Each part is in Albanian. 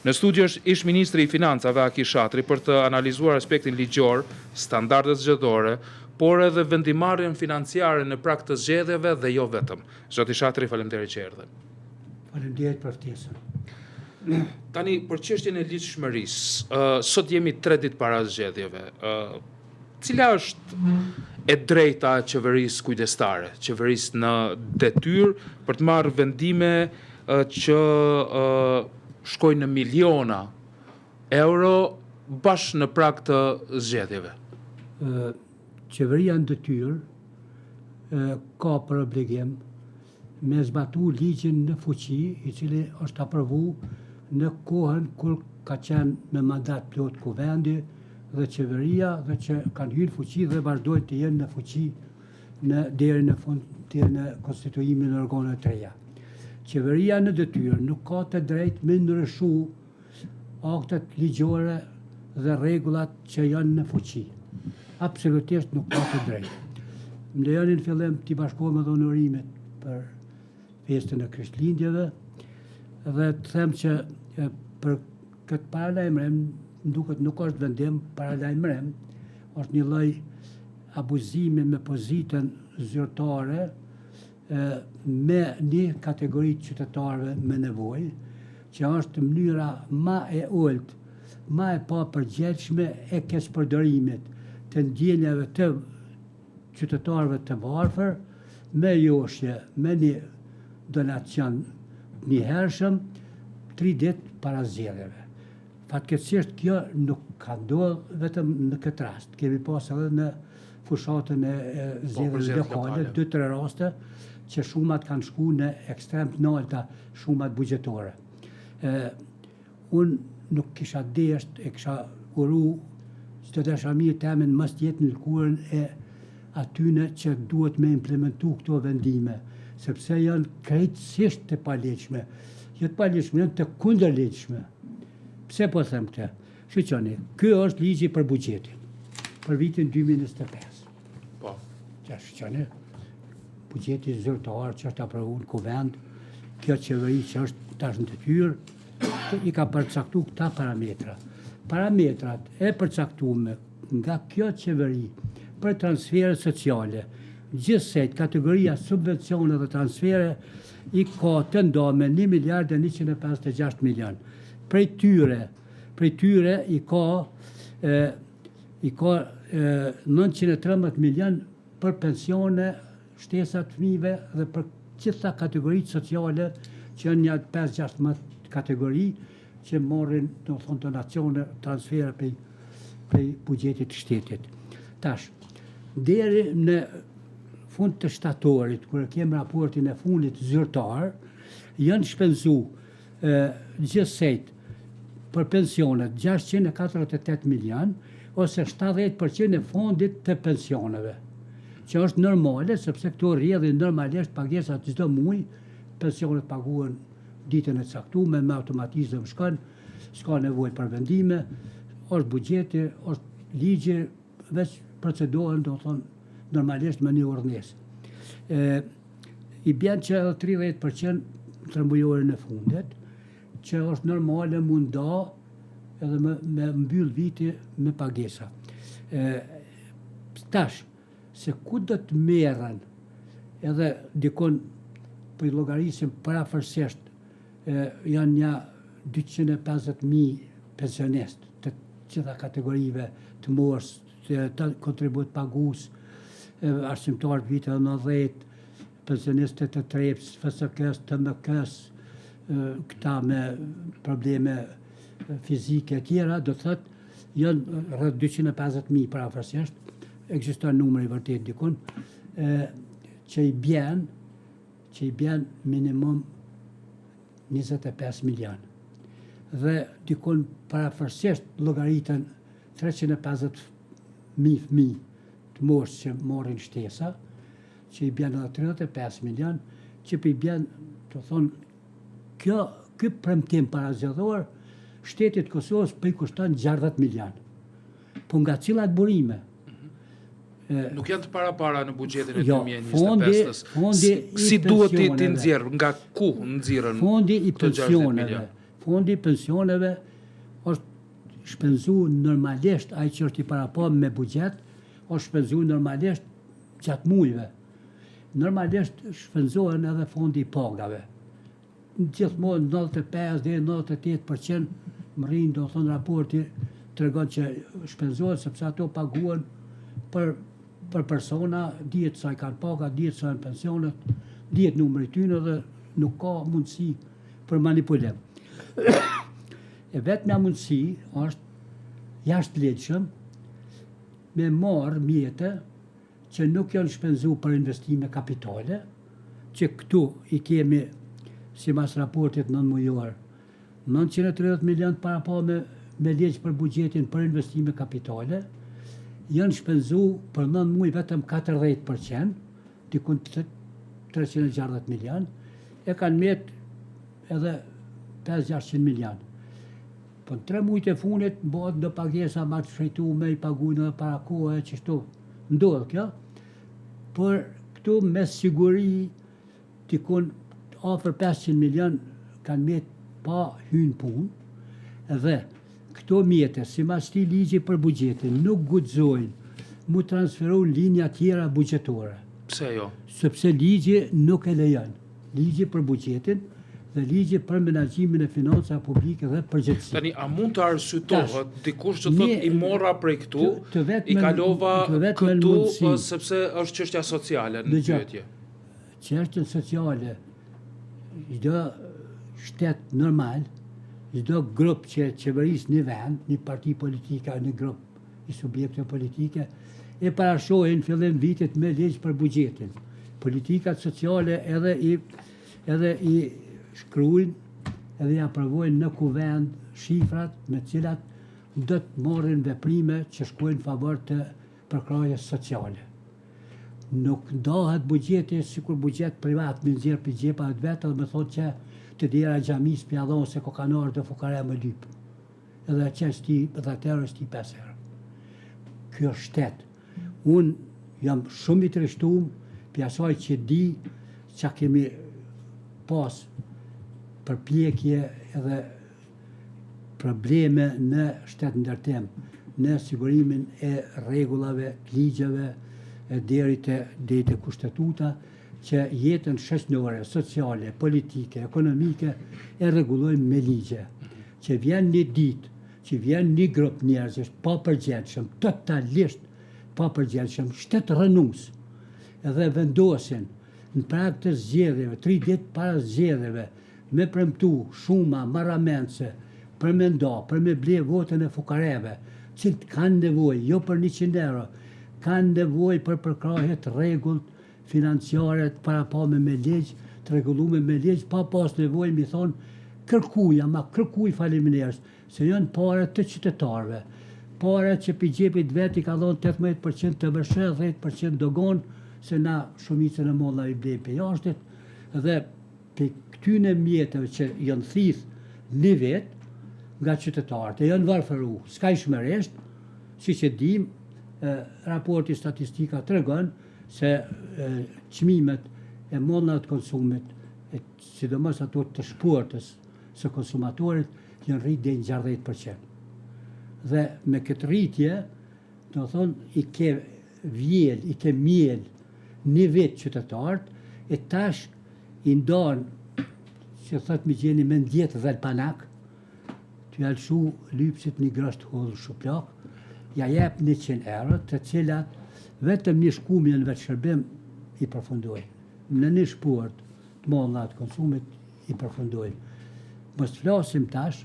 Në studio është ish ministri i Financave Aki Shatri për të analizuar aspektin ligjor, standardet zgjedhore, por edhe vendimarrjen financiare në prag të zgjedhjeve dhe jo vetëm. Zoti Shatri, faleminderit që erdhe. Faleminderit për ftesën. Tani, për çështjen e ligjshmërisë, sot jemi 3 ditë para zgjedhjeve. Cila është e drejta e qeverisë kujdestare, qeverisë në detyrë për të marrë vendime që shkojnë në miliona euro bashkë në prag të zgjedhjeve? Qeveria në detyrë ka për obligim me zbatu ligjin në fuqi, i cili është aprovu në kohën kur ka qenë me mandat plot kuvendi dhe qeveria dhe që kanë hyrë fuqi dhe vazhdojnë të jenë në fuqi deri në fund të në konstituimin e organeve të reja. Qeveria në detyrë nuk ka të drejtë me ndryshu aktet ligjore dhe rregullat që janë në fuqi. Absolutisht nuk ka të drejtë. Më lejoni në fillim t'i bashkohem edhe honorimet për festën e Krishtlindjeve dhe të them që për këtë paralajmërim duket nuk është vendim paralajmërim, është një lloj abuzimi me pozitën zyrtare me një kategori të qytetarëve me nevojë, që është mënyra ma e ulët, ma e papërgjegjshme e keqpërdorimit të ndjenjave të qytetarëve të varfër, me joshje, me një donacion njëhershëm 3 ditë para zgjedhjeve. Fatkeqësisht kjo nuk ka ndodhur vetëm në këtë rast. Kemi pas edhe në fushatën e zgjedhjeve lokale 2-3 raste që shumat kanë shku në ekstrem të larta, shumat buxhetore. Unë nuk kisha desht e kisha uru që të desha mirë temin mos jetë në lëkurën e atyne që duhet me implementu këto vendime, sepse janë krejtësisht të paligjshme. Jo të paligjshme, janë të kundërligjshme. Pse po them këtë? Shqyqoni, ky është ligji për buxhetin, për vitin 2025. Po. Që shqyqoni, buxheti zyrtar që është aprovuar në kuvend, kjo qeveri që është tash në detyrë, i ka përcaktu këta parametra. Parametrat e përcaktume nga kjo qeveri për transfere sociale, gjithsej kategoria subvencione dhe transfere i ka të ndome 1 miliard e 156 milion. Prej tyre i ka 913 milion për pensione, shtesat fëmijëve dhe për gjitha kategoritë sociale që janë një 5-16 kategori që morrin donacione, transfere prej buxhetit të shtetit. Tash, deri në fund të shtatorit, kur kem raportin e fundit zyrtar, janë shpenzu gjithsejt për pensionet 648 milion, ose 70% e fondit të pensioneve, që është normale, sepse këto rrjedhin normalisht pagesat çdo muaj, pensionet paguhen ditën e caktuar me automatizëm s'ka nevojë për vendime, është buxheti, është ligji, veç procedohen, do thonë, normalisht me një urdhënesë. I bjen që edhe 30% trembujore në fundet, që është normale munda edhe me mbyll viti me pagesa. Tash, se ku do të merren edhe dikon për llogarisim parafërsisht janë një 250.000 pensionistë të gjitha kategorive të mosh, të kontribut pagues, arsimtar të viteve 90, pensionistët të treps, FSK-s, TMK-s, këta me probleme fizike e tjera, do thotë janë rreth 250.000 parafërsisht, ekziston numri vërtet dikun, që i bjen minimum 25 milion. Dhe dikun parafërsisht llogaritën 350.000 fëmijë të mosh që morrin shtesa, që i bjen edhe 35 milion, që i bjen, të thonë, ky premtim parazgjedhor shtetit Kosovës po i kushton 60 milion. Po nga cilat burime? Nuk janë të para në buxhetin e 2025-s. Si duhet të nxjerr, nga ku nxirren? Fondi i pensioneve. fondi pensioneve është shpenzu normalisht, ai që është i parapam me buxhet, është shpenzu normalisht gjatë mujve. Normalisht shpenzohen edhe fondi i pagave. Gjithmonë 95 deri 98% më rrinë, do thonë raporti tregon që shpenzohet sepse ato paguhen për persona, dihet sa i kanë paga, dihet sa janë pensionet, dihet numri tyre dhe nuk ka mundësi për manipulim. E vetmja mundësi është jashtëligjshëm me marrë mjete që nuk janë shpenzu për investime kapitale, që këtu i kemi, si mas raportit 9 mujor, 930 milion para pa me ligj për buxhetin për investime kapitale, janë shpenzu për 9 muj vetëm 40%, dikun 360 milion, e kanë met edhe 500-600 milion. Po në 3 mujt e funit bëhet në pagesa ma të shpejtume, i paguajnë edhe para kohë, që shtu ndodh kjo. Por këtu me siguri dikun afër 500 milion kanë met pa hyrë punë, dhe këto mjete, si mas ti ligji për buxhetin, nuk guxojnë mu transferu linja tjera buxhetore. Pse jo? Sepse ligji nuk e lejon. Ligji për buxhetin dhe ligji për menaxhimin e financave publike dhe përgjithësi. Tani, a mund të arsyetohet dikush që thotë i morra prej këtu, i kalova këtu sepse është çështja sociale në pyetje? Çështja sociale, çdo shtet normal, çdo grup që qeveris një vend, një parti politike, një grup i subjekte politike, e parashohin fillim vitit me ligj për buxhetin. Politikat sociale edhe i shkruajnë edhe i aprovojnë në kuvend shifrat me cilat do të marrin veprime që shkojnë favor të përkrahjes sociale. Nuk ndahet buxheti sikur buxhet privat me nxjerr pi xhepa të vetë dhe me thotë që të djera xhamis pi adhon se kokanar të fukare më lyp. Edhe çështi dhe terroristi 5 herë. Kjo shtet. Unë jam shumë i trishtuar për asaj që di që kemi pas përpjekje edhe probleme në shtet ndërtim, në sigurimin e rregullave, ligjeve, deri te kushtetuta, që jetën shoqërore, sociale, politike, ekonomike e rregullojmë me ligje. Që vjen një ditë, që vjen një grup njerëzish pa përgjegjshëm, totalisht pa përgjegjshëm, shtet rënues, edhe vendosin në prag të zgjedhjeve, 3 ditë para zgjedhjeve, me premtu shuma marramendse për me nda, për me ble votën e fukareve, që kanë nevojë, jo për 100 euro, kanë nevojë për përkrahje të rregullt financiare të parapame me ligj, të rregulluar me ligj, pa pas nevojë mi thonë kërkuj faleminderit, se janë pare të qytetarëve, pare që pi xhepit vet i ka dhënë 18% të vëshë, 10% dogon, se na shumicën e molla i blej për jashtit, dhe për këtyne mjetëve që janë thith një vet nga qytetarët, e janë varfëru, s'ka ishmëresht, si që dim, raporti statistika tregon se çmimet e mollave të konsumit, sidomos ato të shportës së konsumatorit, janë rritë deri në 60%. Dhe me këtë rritje, do thonë, i ke miel një vit qytetarët, e tash i ndonë, që thëtë mi gjeni me ndjetë dhe l'panak, të jalëshu lypsit një grosht hodhë shuplak, ja jep 100 euro, të cilat vetëm një shkumje në vetë shërbim i përfundojnë. Në një shport të mollave të konsumit i përfundojnë. Mos të flasim tash,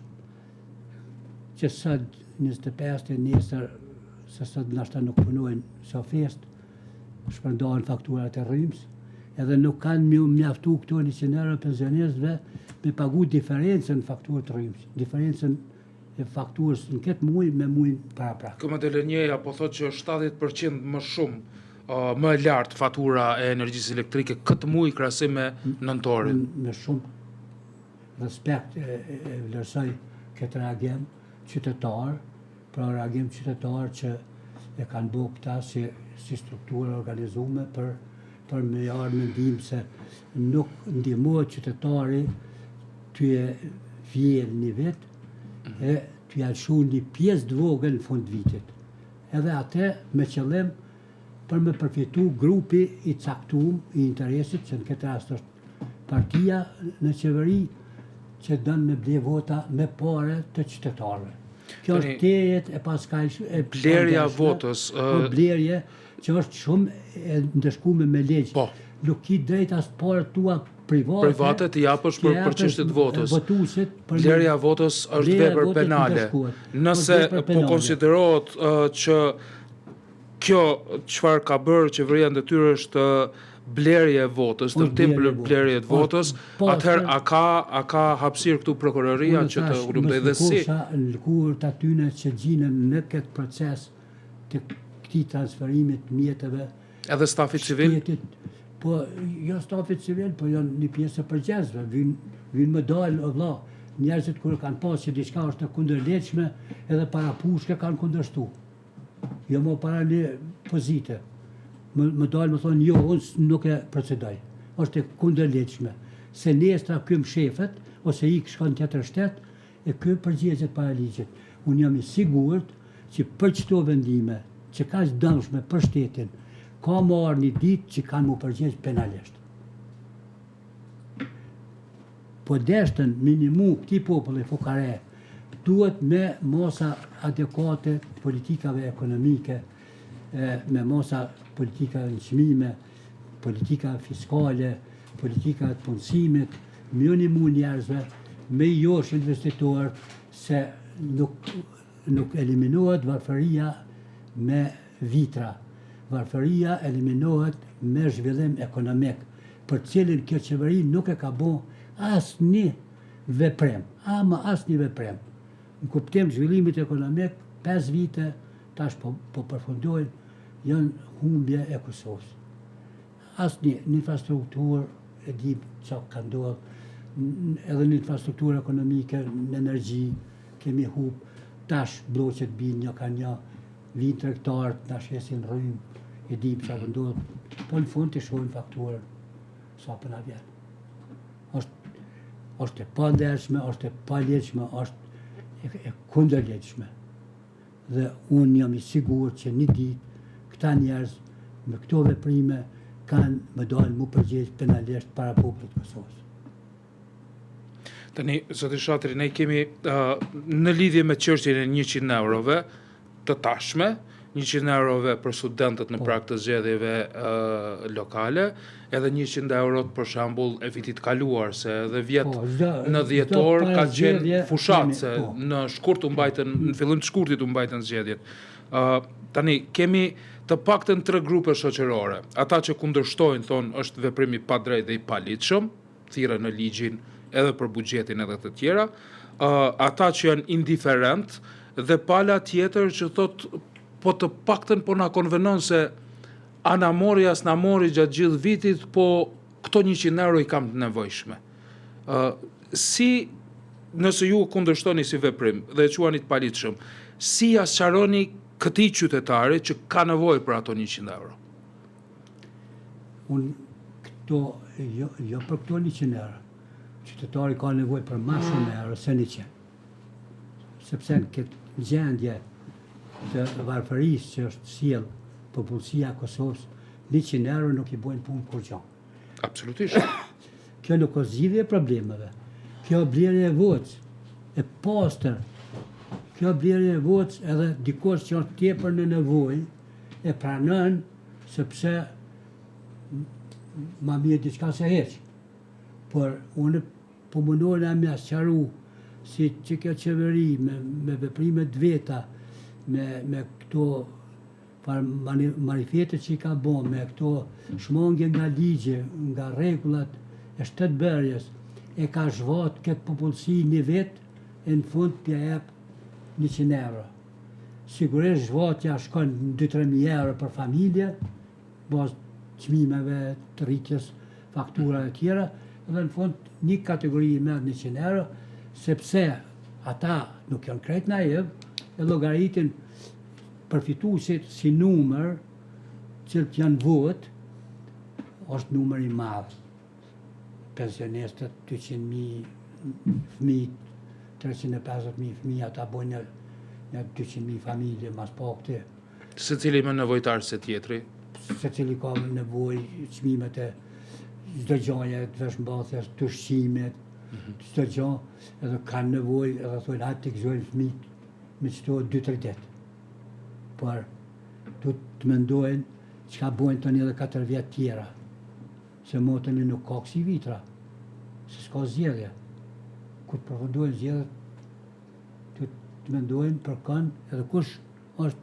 që sot 25 të nesër, se sot nashta nuk punojnë sa fest, shpërndahen fakturat e rryms, edhe nuk kanë mjaftu këto 100 euro pensionistëve me pagu diferencën në fakturët të rryms, diferencën e fakturës në këtë muj me mujin para prak. Këmë Delenjeja po thotë që është 70% më shumë më e lartë fatura e energjisë elektrike këtë muj krahasim me nëntorin. Me shumë respekt e vlerësoj këtë reagim qytetar, pra reagim qytetar që e kanë bërë këta si strukturë organizume për me jarë mendim se nuk ndihmohet qytetari të vjerë një vetë, e të jalshu një pjesë të vogël në fund vitit. Edhe atë me qëllim për me përfitu grupi i caktuar i interesit, që në këtë rast është partia në qeveri, që dënë me ble vota me pare të qytetarëve. Kjo është tejet e paskajshme. Blerja votës. Blerje që është shumë e ndëshkume me legjë. Po. Nuk ki drejt as pare tua private të japësh për çështjet votës. Blerja votës është vepër penale. Nëse po konsiderohet që kjo çfarë ka bërë qeveria në detyrë është blerje e votës, ndërtim për blerje e votës, atëherë a ka hapësirë këtu prokuroria që të urmëtej dhe si? Në lëkurët atyne që gjinën në këtë proces të këtij transferimit mjetëve. Edhe stafit civil? Po, jo stafit civil, po janë një pjesë e përgjithshme, vinë më dalë, vëlla, njerëzit kur kanë pasur që diçka është e kundërlehtëshme, edhe para pushke kanë kundërshtu. Jo më para një pozite. Më dalë më thonë, jo, unë nuk e procedoj. Është e kundërlehtëshme. Se nesër kym shefet, ose ik shkon tjetër shtet, e ky përgjigjet para ligjit. Unë jam i sigurt që për çdo vendime që ka dëmshme për shtetin, ka marrë një ditë që kanë mu përgjigj penalisht. Po deshtën minimu këti populli fukare duhet me mosa adekuate politikave ekonomike, me mosa politika në çmime, politika fiskale, politika të punësimit, minimu njerëzve, me josh investitor se nuk eliminohet varfëria me vitra. Varfëria eliminohet me zhvillim ekonomik, për cilin kjo qeveri nuk e ka bo asnjë veprim, ama asnjë veprim. Në kuptim zhvillimit ekonomik, 5 vite tash po përfundojnë, janë humbje e Kosovës. Asnjë infrastrukturë e di çfarë ka ndodhur, edhe në infrastrukturë ekonomike, në energji kemi humb, tash bloqet bin një ka një, vinë tregtarët, na shesin rrymë, e di çfarë ndodh, po në fund të shohin fakturën sa për na vjen. Është e pandershme, është e palegjshme, është e kundërlegjshme. Dhe unë jam i sigurt që një ditë këta njerëz me këto veprime kanë më dalë mu përgjigj penalisht para popullit të Kosovës. Tani, zoti Shatri, ne kemi në lidhje me çështjen e 100 eurove të tashme, 100 eurove për studentët në prag të zgjedhjeve lokale, edhe 100 eurot për shembull e vitit kaluar, se edhe vjet në dhjetor ka qenë fushat, se në shkurt u mbajtën, në fillim të shkurtit u mbajtën zgjedhjet. Tani, kemi të paktën 3 grupe shoqërore. Ata që kundërshtojnë, thonë është veprim i padrejtë dhe i paligjshëm, thirrën në ligjin edhe për buxhetin edhe të tjera. Ata që janë indiferent dhe pala tjetër që thotë po të paktën po na konvenon se ana mori as na mori gjatë gjithë vitit, po këto 100 euro i kam të nevojshme. Si, nëse ju kundërshtoni si veprim dhe e quani të paligjshëm, si ja sqaroni këtij qytetari që ka nevojë për ato 100 euro? Unë këto, jo për këto 100 euro. Qytetari ka nevojë për më shumë euro se 100. Sepse në këtë gjendje të varfërisë që është sjell popullsia e Kosovës, 100 euro nuk i bojnë punë kur gjë. Absolutisht. Kjo nuk është zgjidhje e problemeve. Kjo blerje e votës, e pastër. Kjo blerje e votës edhe dikush që është tepër në nevojë e pranon sepse ma mirë diçka se hiç. Por unë po mundohem me sqaru si që kjo qeveri me veprimet veta, me këto marifete që i ka bo, me këto shmangje nga ligje, nga rregullat e shtetbërjes, e ka zhvat këtë popullsi një vetë, e në fund t'ja jep 100 euro. Sigurisht zhvatja shkon 2-3 euro për familje, bazë çmimeve, të rritjes, faktura e tjera, dhe në fund një kategori merr 100 euro, sepse ata nuk janë krejt naiv, e llogaritin përfituesit si numër që janë vot, është numër i madh. Pensionistët, 200.000 fëmijë 350.000 fëmijë, ata bojnë një 200.000 familje, mas pakti. Se cili më nevojtar se tjetri? Se cili ka nevojë, çmimet e çdo gjaje, të veshmbathjes, të ushqimet, çdo gjë, edhe kanë nevojë, edhe thonë hajtë të gëzojnë fëmijët me çto 2-3 ditë. Por du të mendojnë çka bojnë tani edhe 4 vjet tjera. Se motoni nuk ka kësi vitra, se s'ka zgjedhje. Kur të përfundojnë zgjedhjet, të mendojnë për kanë edhe kush është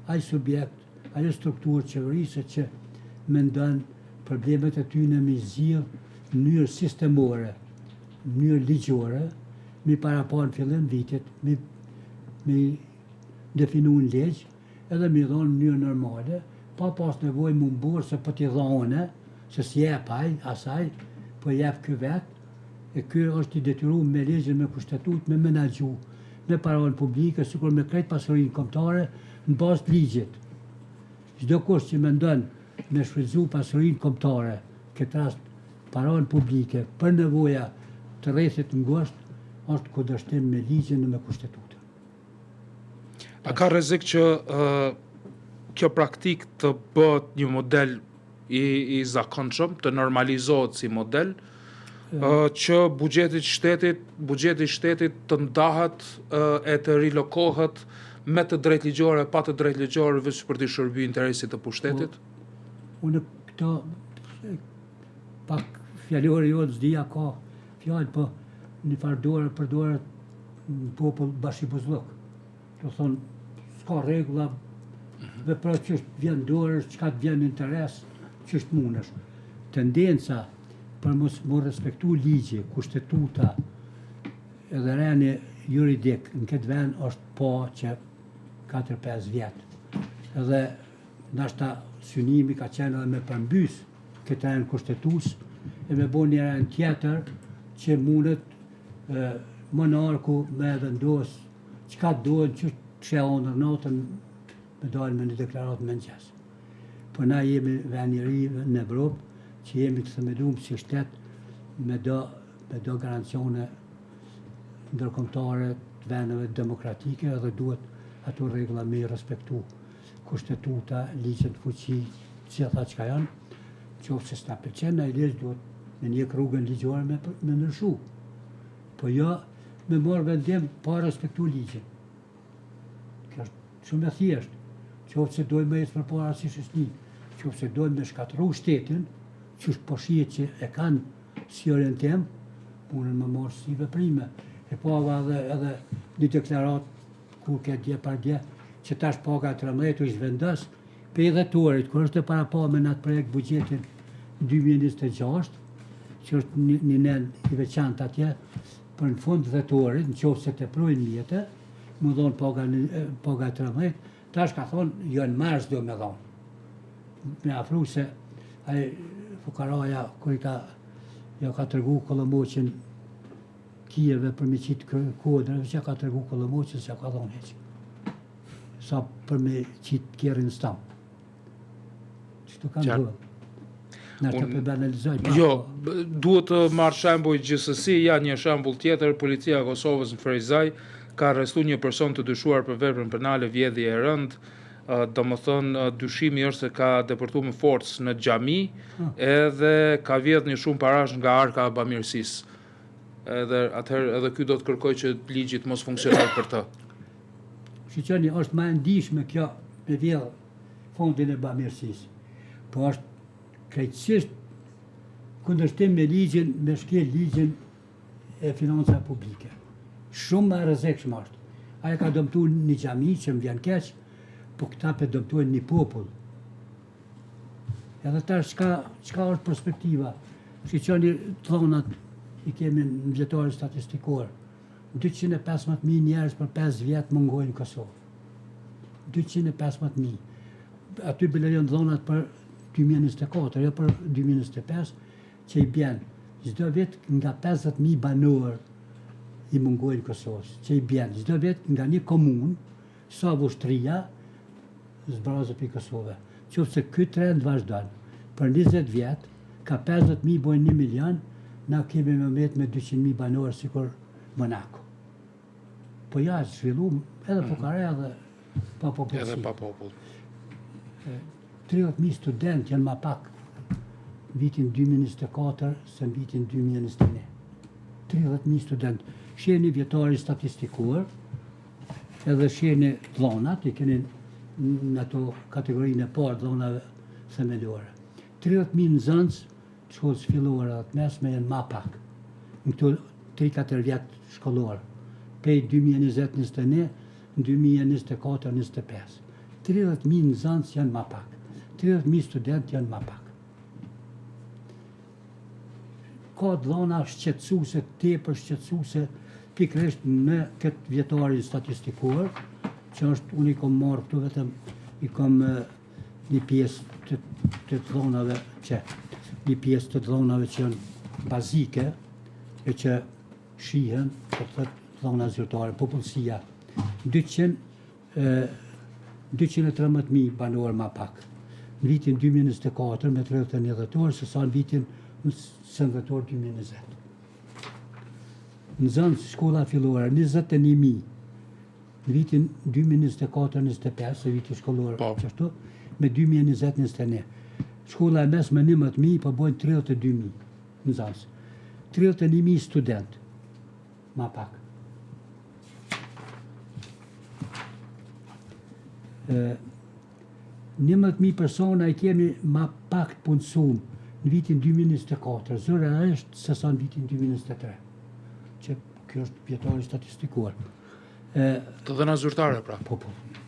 ai subjekt, ajo strukturë qeverisë që mendon problemet e tyre me zgjidh në mënyrë sistemore, në mënyrë ligjore, mi para pa në fillim vitit, mi definu në ligj, edhe mi dhonë në mënyrë normale, pa pas nevojë më mburë se po t'i dhone, se si jep ai, asaj, po jep ky vet, e ky është i detyruar me ligjin, me kushtetut, me menaxhu, me paranë publike, sikur me krejt pasurinë kombëtare në bazë të ligjit. Çdo kush që mendon me shfrytzu pasurinë kombëtare, këtë rast paranë publike, për nevoja të rrethit ngushtë, është kundërshtim me ligjin dhe me kushtetutën. A ka rrezik që kjo praktik të bëhet një model i zakonshëm, të normalizohet si model, që buxheti i shtetit të ndahet e të rilokohet me të drejtligjore, pa të drejtligjore, vetëm për të shërbyer interesit të pushtetit? Unë këto pak fjalori jotë s'dija ka fjalë, po një farë përdoret në popull bashkibuzllok. Do thonë, s'ka rregulla, vepro ç'është vjen dorë, çka të vjen interes, ç'është mundesh. Tendenca për mos më respektu ligji, kushtetuta edhe reni juridik në këtë vend është po që 4-5 vjet. Edhe ndoshta synimi ka qenë edhe me përmbys këtë ren kushtetues e me bo një ren tjetër që mundet monarku me vendos çka duhet që të ndër natën me dalë me një deklaratë mëngjes. Po na jemi vend i ri në Evropë, që jemi të themeluar si shtet me do garancione ndërkombëtare të vendeve demokratike edhe duhet ato rregulla me respektu. Kushtetuta, ligjet në fuqi, gjitha çka janë, qoftë se s'na pëlqen ai ligj duhet me një rrugën ligjore me ndryshu. Po jo me marrë vendim pa respektu ligjin. Kjo është shumë e thjeshtë. Qoftë se dojmë me jetë përpara si shoqëri, qoftë se dojmë me shkatërru shtetin, që është po shihet që e kanë si orientim, punën më marrë si veprime. E pava edhe një deklarat, kur ke dje par dje, që tash paga 13 është vendos, pe i dhetorit, kur është e para pa me në atë projekt buxhetin 2026, që është një nen i veçantë atje, për në fund dhetorit, në qoftë se të projnë mjetë, më dhonë paga 13, tash ka thonë, jo në mars do me dhonë. Me afru se ai fukaraja, kër ja ka tërgu Kolomoqin Kijeve për me qitë kodrëve, që ja ka tërgu Kolomoqin se ja ka dhonë heqë. Sa për me qitë kjerin stam. Qëto kanë duhet. Në të përbanalizoj. Jo, duhet të marrë shembull gjithsesi, ja një shembull tjetër, policia e Kosovës në Ferizaj ka arrestu një person të dyshuar për veprën penale vjedhje e rëndë. Do më thënë, dyshimi është se ka deportuar me forcë në xhami, edhe ka vjedh një shumë parash nga arka e bamirësisë. Edhe atëherë edhe ky do të kërkoj që ligji të mos funksionojë për të. Shiqoni, është më e ndihshme kjo me vjedh fondin e bamirësisë. Po është krejtësisht kundërshtim me ligjin, me shkel ligjin e financave publike. Shumë më rrezikshëm është. Ai ka dëmtuar një xhami që më vjen keq, po këta për dëmtojnë një popull. Edhe tash, çka është perspektiva? Shiqoni thonat i kemi në vjetorë statistikor. 215.000 njerëz për 5 vjet mungojnë në Kosovë. 215.000. Aty bëlejën dhonat për 2024, jo për 2025, që i bjen çdo vit nga 50.000 banor i mungojnë Kosovës, që i bjen çdo vit nga një komunë, sa Vushtria, zbrazë për Kosovë. Qoftë se ky trend vazhdon. Për 20 vjet, ka 50.000 bojnë 1 milion, na kemi me 200.000 banorë sikur Monaco. Po ja, zhvillu edhe fukare edhe pa popullsi. Edhe pa popull. 30.000 student janë ma pak vitin 2024 se në vitin 2021. 30.000 student. Sheni vjetari statistikuar, edhe sheni dhonat, i keni në ato kategorinë e parë dhonave themelore. 30.000 nxënës shkollës fillore dhe të mesme janë ma pak. Në këto 3-4 vjetë shkollore. Pej 2020-21, në 2024-25. 30.000 nxënës janë ma pak. 30.000 student janë ma pak. Ka dhona shqetësuese, tepër shqetësuese, pikërisht në këtë vjetarin statistikuar, që është, unë i kom marrë këtu vetëm, i kom një pjesë të dhonave që janë bazike, e që shihen, të thëtë dhona zyrtare, popullsia, 213.000 banor ma pak. Në vitin 2024 me 31 dhjetor, se sa në vitin së dhjetor 2020. Në zënë shkolla fillore, 21.000. Në vitin 2024-25, se vitin shkollore, qështu, me 2020-21. Shkolla e mesme 11.000, po bojnë 32.000 në zënës. 31.000 student, ma pak. 11.000 persona i kemi ma pak të punësum në vitin 2024, zëra është se sa në vitin 2023, që kjo është vjetari statistikuar. Të dhëna zyrtare, pra? Po,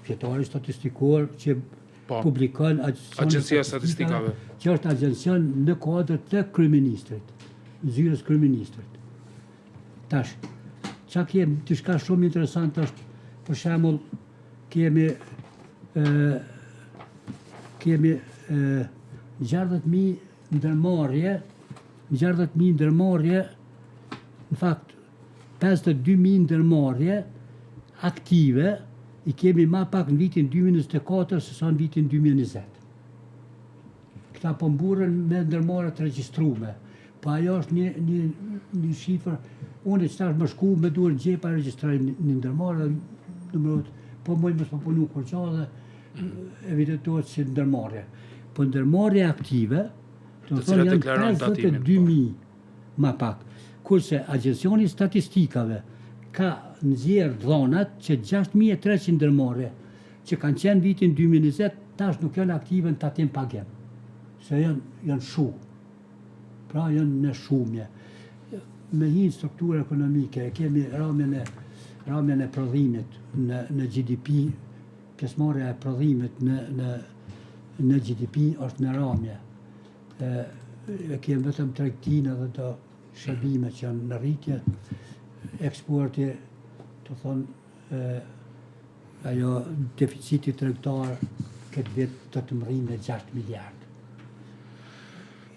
vjetari statistikuar që publikon Agjencia Statistikave, që është agjencion në kuadër të kryeministrit, zyrës kryeministrit. Tash, qa kemi, të shka shumë interesant është, për shembull, kemi 60.000 ndërmarrje, në fakt 52.000 ndërmarrje aktive, i kemi ma pak në vitin 2024 se sa në vitin 2020. Këta po mburën me ndërmarrje të regjistrume, po ajo është një shifër, unë që tash më shku me duhet gjepa regjistroj një ndërmarrje, po mojnë më s'papunu kur qa dhe evidentohet si ndërmarrje. Po ndërmarrje aktive, të thonë janë 52.000 ma pak. Kurse Agjencioni Statistikave ka nxjerrë dhonat që 6.300 ndërmarrje që kanë qenë vitin 2020, tash nuk janë aktive në tatim pagim. Se janë shumë. Pra janë në shumje. Me hinë strukturë ekonomike, kemi ramjen e prodhimit në GDP, pjesëmarrja e prodhimit në GDP është në ramje. Kemi vetëm tregtinë dhe të shërbime që janë në rritje, eksporti, të thonë, ajo deficiti tregtar këtë vit të të mërrin në 6 miliard.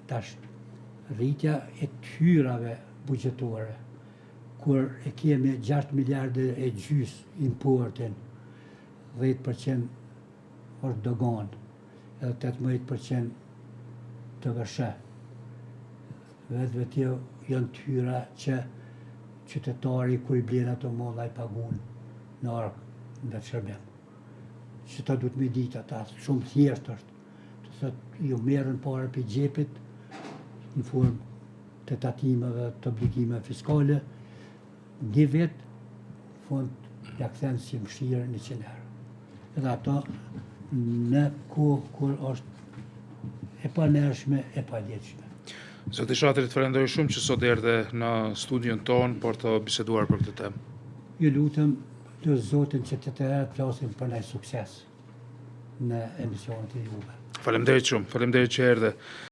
Tash, rritja e tyrave bugjetore, kur e kemi 6 miliarde e gjys importin, 10% është dogan, edhe 18% të vëshë. Vetë janë tyra që qytetari kur i blen ato molla i pagun në arkë në shërbim. Që ta duhet me ditë ata, shumë thjesht është. Të thotë, ju merren parë për gjepit në formë të tatimeve, të obligime fiskale, një vit, fund ja kthen si mëshirë 100 euro. Edhe ato në kohë kur është e panershme, e paletshme. Zoti Shatri, të falenderoj shumë që sot erdhe në studion ton për të biseduar për këtë temë. Ju lutem të Zotin që të flasim për ndaj sukses në emisionet e juve. Faleminderit shumë, faleminderit që erdhe.